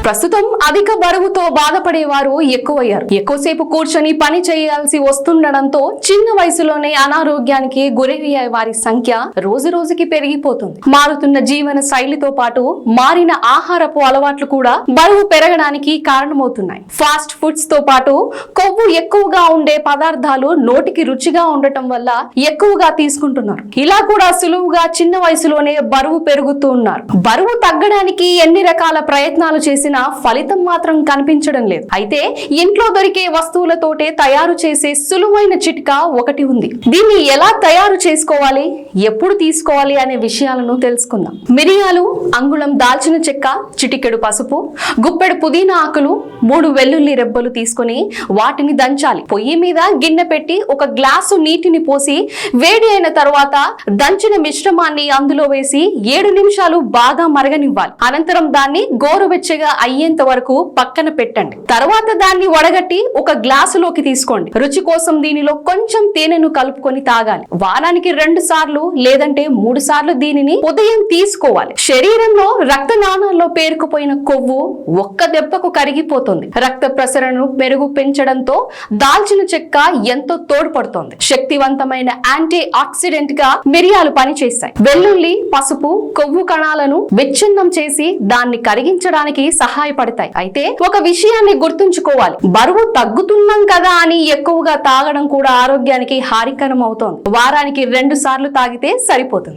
ప్రస్తుతం అధిక బరువుతో బాధపడేవారు ఎక్కువయ్యారు. ఎక్కువసేపు కూర్చొని పని చేయాల్సి వస్తుండడంతో చిన్న వయసులోనే అనారోగ్యానికి గురయ్యే వారి సంఖ్య రోజు రోజుకి పెరిగిపోతుంది. మారుతున్న జీవన శైలితో పాటు మారిన ఆహారపు అలవాట్లు కూడా బరువు పెరగడానికి కారణమవుతున్నాయి. ఫాస్ట్ ఫుడ్స్ తో పాటు కొవ్వు ఎక్కువగా ఉండే పదార్థాలు నోటికి రుచిగా ఉండటం వల్ల ఎక్కువగా తీసుకుంటున్నారు. ఇలా కూడా సులువుగా చిన్న వయసులోనే బరువు పెరుగుతూ ఉన్నారు. బరువు తగ్గడానికి ఎన్ని రకాల ప్రయత్నాలు చేసినా ఫలితం మాత్రం కనిపించడం లేదు. అయితే ఇంట్లో దొరికే వస్తువులతోటే తయారు చేసే సులువైన చిట్కా ఒకటి ఉంది. దీన్ని ఎలా తయారు చేసుకోవాలి, ఎప్పుడు తీసుకోవాలి అనే విషయాలను తెలుసుకుందాం. మిరియాలు, అంగుళం దాల్చిన చెక్క, చిటికెడు పసుపు, గుప్పెడు పుదీనా ఆకులు, 3 వెల్లుల్లి రెబ్బలు తీసుకొని వాటిని దంచాలి. పొయ్యి మీద గిన్నె పెట్టి ఒక గ్లాసు నీటిని పోసి వేడి అయిన తర్వాత దంచిన మిశ్రమాన్ని అందులో వేసి 7 నిమిషాలు బాగా మరగనివ్వాలి. అనంతరం దాన్ని గోరువెచ్చగా అయ్యేంత వరకు పక్కన పెట్టండి. తర్వాత దాన్ని వడగట్టి ఒక గ్లాసులోకి తీసుకోండి. రుచి కోసం దీనిలో కొంచెం తేనెను కలుపుకొని తాగాలి. వారానికి 2 సార్లు లేదంటే 3 సార్లు దీనిని ఉదయం తీసుకోవాలి. శరీరంలో రక్త నాళాల్లో పేరుకుపోయిన కొవ్వు ఒక్క దెబ్బకు కరిగిపోతుంది. రక్త ప్రసరణను మెరుగు పెంచడంతో దాల్చిన చెక్క ఎంతో తోడ్పడుతోంది. శక్తివంతమైన యాంటీ ఆక్సిడెంట్ గా మిరియాలు పనిచేస్తాయి. వెల్లుల్లి, పసుపు కొవ్వు కణాలను విచ్ఛిన్నం చేసి దాన్ని కరిగించడానికి సహాయపడతాయి. అయితే ఒక విషయాన్ని గుర్తుంచుకోవాలి, బరువు తగ్గుతున్నాం కదా అని ఎక్కువగా తాగడం కూడా ఆరోగ్యానికి హానికరం అవుతోంది. వారానికి 2 సార్లు తాగితే సరిపోతుంది.